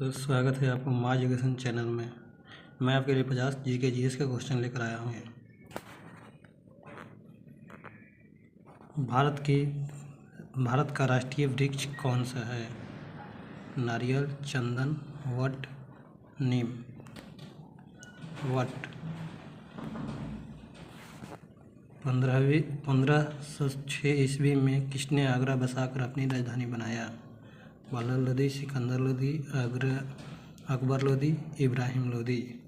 तो स्वागत है आपको माँ एजुकेशन चैनल में। मैं आपके लिए 50 जीके जीएस का क्वेश्चन लेकर आया हूँ। भारत का राष्ट्रीय वृक्ष कौन सा है? नारियल, चंदन, वट, नीम। वट। 1506 ईस्वी में किसने आगरा बसाकर अपनी राजधानी बनाया? Bala Lodi, Sikandar Lodi, Akbar Lodi, Ibrahim Lodi.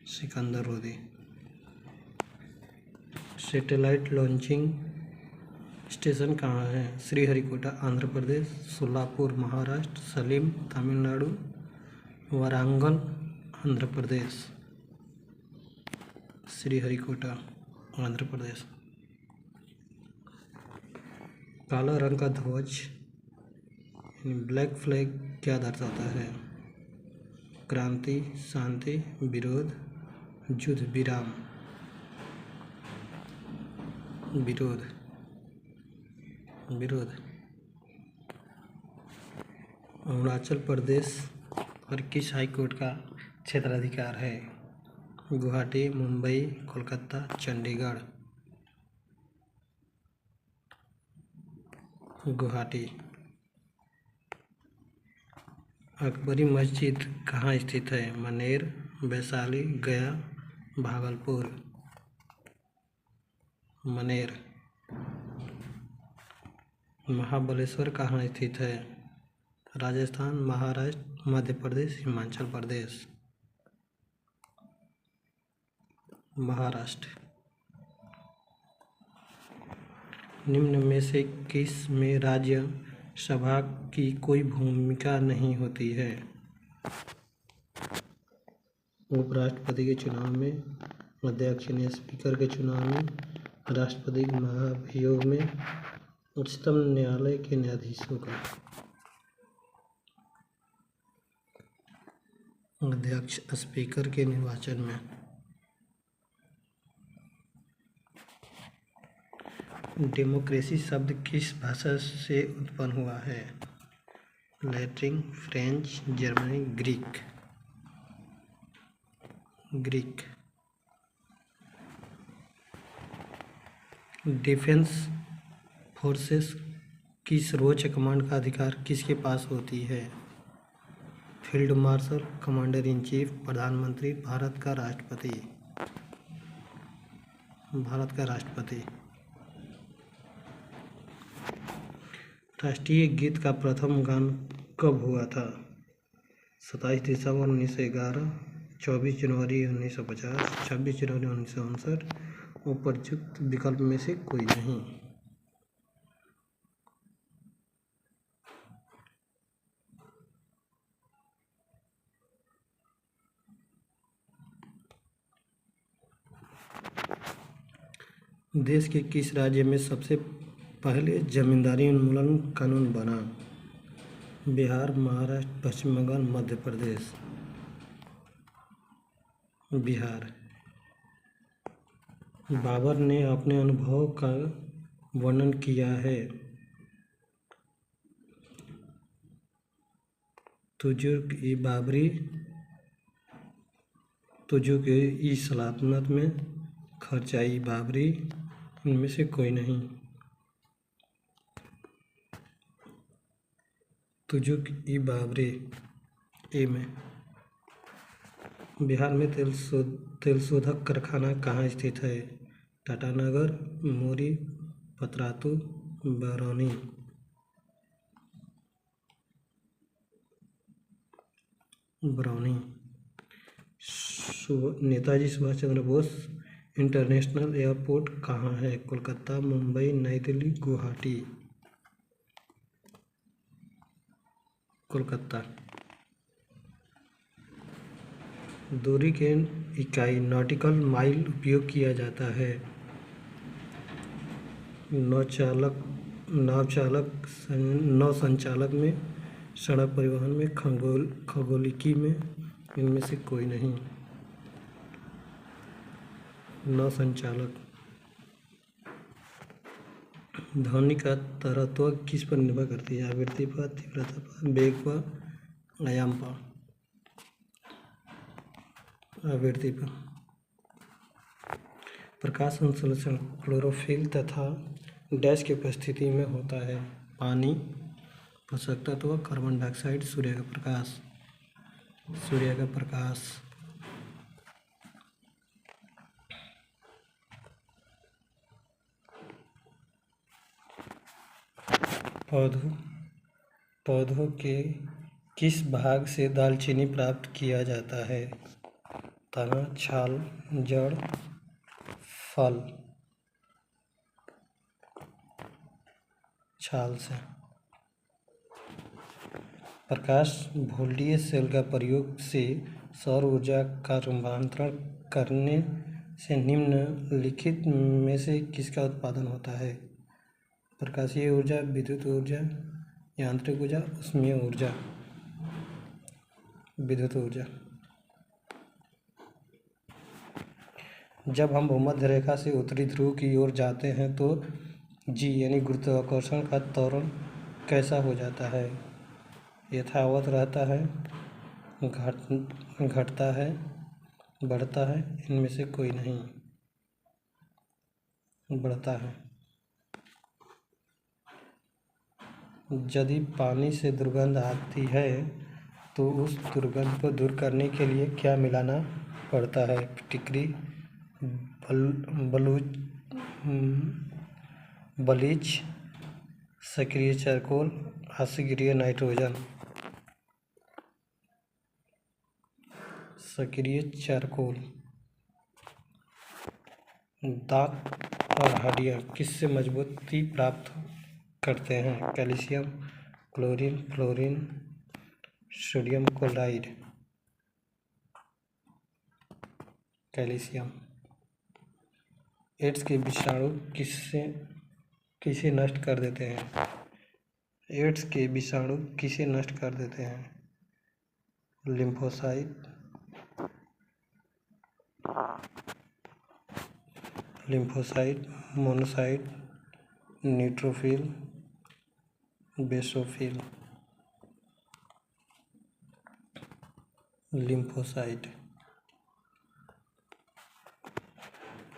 Sikandar Lodi. Satellite launching station कहाँ है? श्रीहरिकोटा, आंध्र प्रदेश, सोलापुर, महाराष्ट्र, सलीम, तमिलनाडु, वारंगल, आंध्र प्रदेश। श्रीहरिकोटा, आंध्र प्रदेश। काला रंग का ध्वज ब्लैक फ्लैग क्या दर्शाता है? क्रांति, शांति, विरोध, युद्ध विराम। विरोध। विरोध। अरुणाचल प्रदेश और किस हाईकोर्ट का क्षेत्राधिकार है? गुवाहाटी, मुंबई, कोलकाता, चंडीगढ़। गुवाहाटी। अकबरी मस्जिद कहाँ स्थित है? मनेर, वैशाली, गया, भागलपुर। मनेर। महाबलेश्वर कहाँ स्थित है? राजस्थान, महाराष्ट्र, मध्य प्रदेश, हिमाचल प्रदेश। महाराष्ट्र। निम्न में से किस में राज्य सभा की कोई भूमिका नहीं होती है? उपराष्ट्रपति के चुनाव में, अध्यक्ष ने स्पीकर के चुनाव में, राष्ट्रपति के महाभियोग में, उच्चतम न्यायालय के न्यायाधीशों का। अध्यक्ष स्पीकर के निर्वाचन में। डेमोक्रेसी शब्द किस भाषा से उत्पन्न हुआ है? Latin, French, Germany, Greek. Greek. Defence forces की सर्वोच्च कमांड का अधिकार किसके पास होती है? Field marshal, commander in chief, प्रधानमंत्री, भारत का राष्ट्रपति। भारत का राष्ट्रपति। राष्ट्रीय गीत का प्रथम गान कब हुआ था? 27 दिसंबर 1911, 24 जनवरी 1950, 26 जनवरी 1959। उपयुक्त विकल्प में से कोई नहीं। देश के किस राज्य में सबसे पहले जमींदारी उन्मूलन कानून बना? बिहार, महाराष्ट्र, पश्चिम बंगाल, मध्य प्रदेश। बिहार। बाबर ने अपने अनुभव का वर्णन किया है। तुजुक-ई-बाबरी, तुजुक-ई-सल्तनत में, खरचा-ई-बाबरी। इनमें से कोई नहीं। तुजुक-ई-बाबरी ए में। बिहार में तेल शोधक कारखाना कहाँ स्थित है? टाटानगर, मोरी, पतरातू, बरौनी। बरौनी। नेताजी सुभाष चंद्र बोस इंटरनेशनल एयरपोर्ट कहाँ है? कोलकाता, मुंबई, नई दिल्ली, गुवाहाटी। कोलकाता। दूरी के इकाई नॉटिकल माइल उपयोग किया जाता है। नौ संचालक में, सड़क परिवहन में, खगोलिकी में। इनमें से कोई नहीं। नौ संचालक। ध्वनि का तरत्व किस पर निर्भर करती है? आवृत्ति पर, तीव्रता पर, वेग पर, आयाम पर, आवृत्ति पर। प्रकाश संश्लेषण क्लोरोफिल तथा डैश की उपस्थिति में होता है। पानी, पोषक तत्व, कार्बन डाइऑक्साइड, सूर्य का प्रकाश। सूर्य का प्रकाश। पौधों के किस भाग से दालचीनी प्राप्त किया जाता है? तना, छाल, जड़, फल। छाल से। प्रकाश वोल्टीय सेल का प्रयोग से सौर ऊर्जा का रूपांतरण करने से निम्नलिखित में से किसका उत्पादन होता है? प्रकाशीय ऊर्जा, विद्युत ऊर्जा, यांत्रिक ऊर्जा, ऊष्मीय ऊर्जा। विद्युत ऊर्जा। जब हम भूमध्य रेखा से उत्तरी ध्रुव की ओर जाते हैं तो जी यानी गुरुत्वाकर्षण का त्वरण कैसा हो जाता है? यथावत रहता है, घटता है, बढ़ता है, इनमें से कोई नहीं। बढ़ता है। यदि पानी से दुर्गंध आती है तो उस दुर्गंध को दूर करने के लिए क्या मिलाना पड़ता है? फिटकरी, ब्लीच, सक्रिय चारकोल, अम्लीय नाइट्रोजन। सक्रिय चारकोल। दांत और हड्डियां किससे मजबूती प्राप्त करते हैं? Calcium, chlorine, fluorine, sodium chloride. Calcium. AIDS के विषाणु किसे नष्ट कर देते हैं? एड्स के विषाणु किसे नष्ट कर देते हैं? Lymphocyte, monocyte, neutrophil, basophil. Lymphocyte.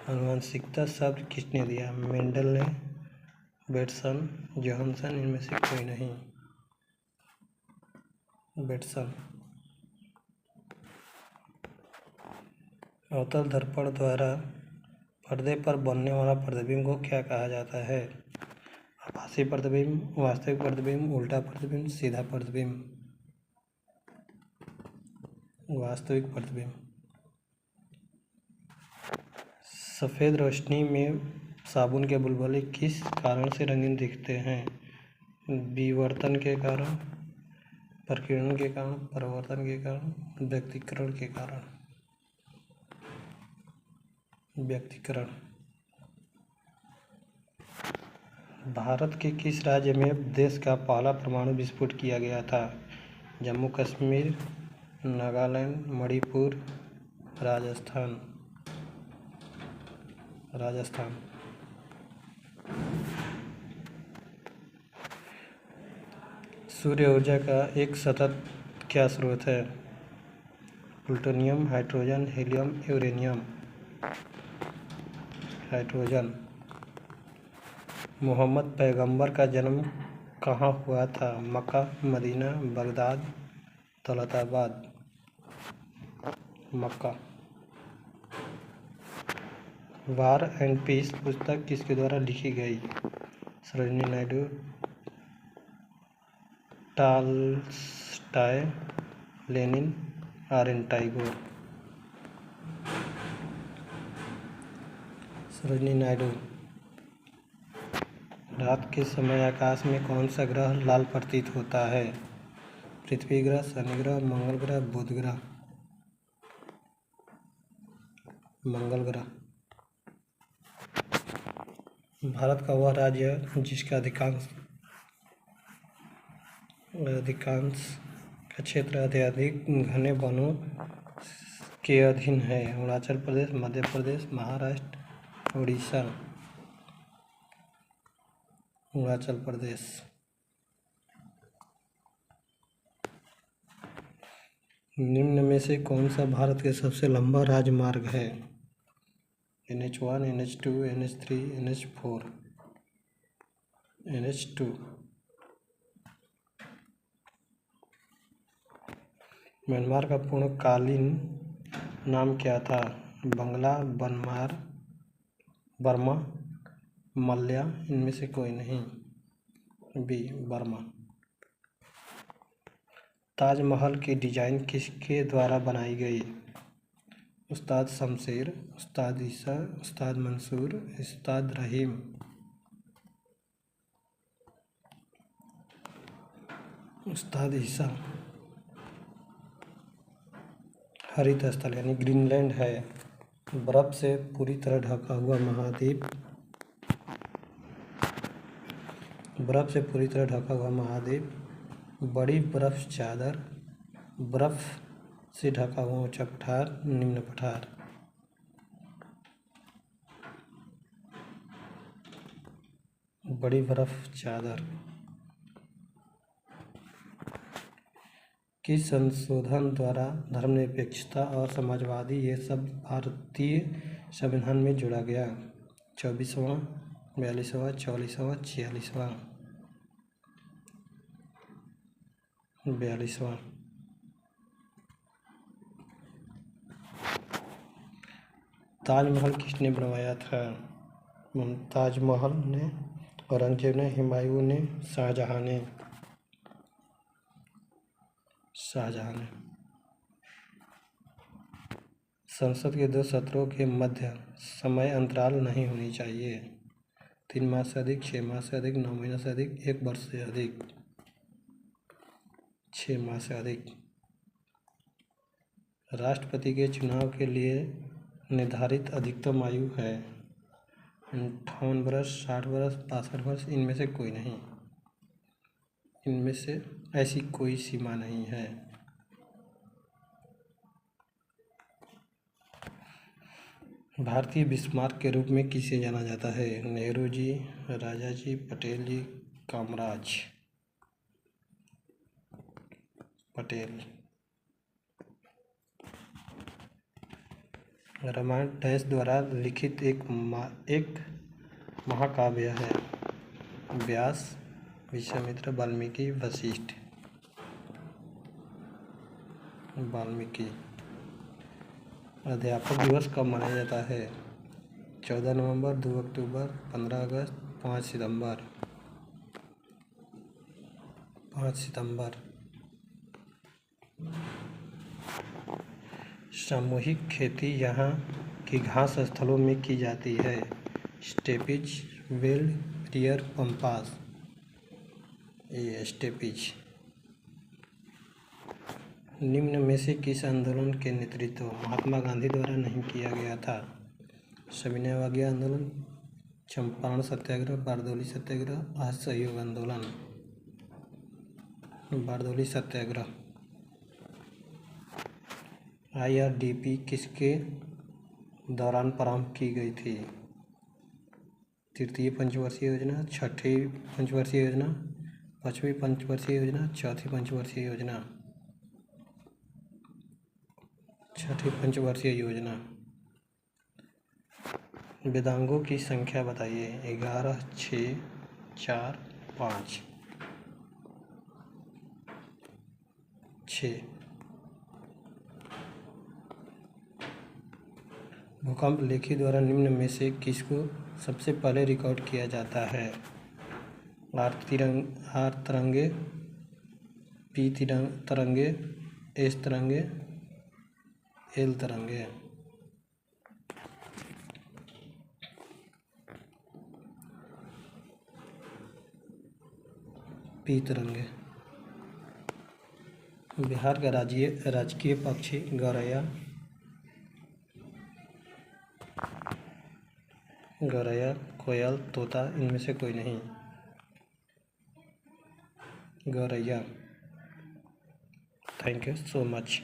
आनुवंशिकता शब्द किसने दिया? मेंडल ने, बेटसन, जोहानसन, इनमें से कोई नहीं। बेटसन। अवतल दर्पण द्वारा पर्दे पर बनने वाला प्रतिबिंब को क्या कहा जाता है? आभासी प्रतिबिंब, वास्तविक प्रतिबिंब, उल्टा प्रतिबिंब, सीधा प्रतिबिंब। वास्तविक प्रतिबिंब। सफ़ेद रोशनी में साबुन के बुलबुले किस कारण से रंगीन दिखते हैं? विवर्तन के कारण, प्रकीर्णन के कारण, परावर्तन के कारण, व्यक्तीकरण के कारण। व्यक्तीकरण। भारत के किस राज्य में देश का पहला परमाणु विस्फोट किया गया था? जम्मू कश्मीर, नागालैंड, मणिपुर, राजस्थान। राजस्थान। सूर्य ऊर्जा का एक सतत क्या स्रोत है? Plutonium, hydrogen, helium, uranium. Hydrogen. Mohammad पैगंबर का जन्म कहाँ हुआ था? Mecca, Medina, Baghdad, Daulatabad. Mecca. War and peace पुस्तक किसके द्वारा लिखी गई? Sarojini Naidu, Tolstoy, Lenin, R N. Tagore. Sarojini Naidu. रात के समय आकाश में कौन सा ग्रह लाल प्रतीत होता है? पृथ्वी ग्रह, शनि ग्रह, मंगल ग्रह, बुध ग्रह। मंगल ग्रह। भारत का वह राज्य जिसका अधिकांश का क्षेत्र अत्यधिक घने वनों के अधीन है? अरुणाचल प्रदेश, मध्य प्रदेश, महाराष्ट्र, उड़ीसा। अरुणाचल प्रदेश। निम्न में से कौन सा भारत के सबसे लंबा राजमार्ग है? NH1, NH2, NH3, NH4। NH2। Myanmar का पूर्णकालीन नाम क्या था? बंगला, बर्मा, मल्या, इनमें से कोई नहीं। B, Burma. ताजमहल की डिजाइन किसके द्वारा बनाई गई? उस्ताद शमशेर, उस्ताद ईसा, उस्ताद मंसूर, उस्ताद रहीम। उस्ताद ईसा। हरित स्थल यानी ग्रीनलैंड है बर्फ से पूरी तरह ढका हुआ महाद्वीप। बर्फ से पूरी तरह ढका हुआ महाद्वीप। बड़ी बर्फ चादर, बर्फ से ढका हुआ ऊंचा पठार, निम्न पठार। बड़ी बर्फ चादर। किस संशोधन द्वारा धर्मनिरपेक्षता और समाजवादी ये शब्द भारतीय संविधान में जोड़ा गया? 24वां, 42वां, 44वां, 46वां। 42वां। ताजमहल किसने बनवाया था? मुमताज महल ने, औरंगजेब ने, हुमायूं ने, शाहजहां ने। शाहजहां ने। संसद के 2 सत्रों के मध्य समय अंतराल नहीं होनी चाहिए। 3 माह से अधिक, 6 माह से अधिक, 9 महीने से अधिक, 1 वर्ष से अधिक। 6 माह से अधिक। राष्ट्रपति के चुनाव के लिए निर्धारित अधिकतम आयु है 58 वर्ष, 60 वर्ष, 62 वर्ष, इनमें से कोई नहीं। इनमें से ऐसी कोई सीमा नहीं है। भारतीय बिस्मार्क के रूप में किसे जाना जाता है? नेहरू जी, राजा जी, पटेल जी, कामराज। पटेल। रामायण डैश द्वारा लिखित एक महाकाव्य है। व्यास, विश्वामित्र, वाल्मीकि, वशिष्ठ। वाल्मीकि। अध्यापक दिवस कब मनाया जाता है? 14 नवंबर, 2 अक्टूबर, 15 अगस्त, 5 सितंबर। 5 सितंबर। सामूहिक खेती यहाँ की घास स्थलों में की जाती है। Stapes, weld, prior, pampas. ये स्टेपिज। निम्न में से किस आंदोलन के नेतृत्व महात्मा गांधी द्वारा नहीं किया गया था? सविनय अवज्ञा आंदोलन, चंपारण सत्याग्रह, बारदौली सत्याग्रह, असहयोग आंदोलन। बारदौली सत्याग्रह। IRDP किसके दौरान प्रारंभ की गई थी? तृतीय पंचवर्षीय योजना, छठी पंचवर्षीय योजना, 5वीं पंचवर्षीय योजना, 4थी पंचवर्षीय योजना। 6ठी पंचवर्षीय योजना। वेदांगों की संख्या बताइए। 11, 6, 4, 5। 6। भूकंप लेखी द्वारा निम्न में से किसको सबसे पहले रिकॉर्ड किया जाता है? आर तरंगे, पी तरंगे, एस तरंगे, एल तरंगे। पी तरंगे। बिहार का राजकीय पक्षी गौरैया, कोयल, तोता, इनमें से कोई नहीं। गौरैया। Thank you so much.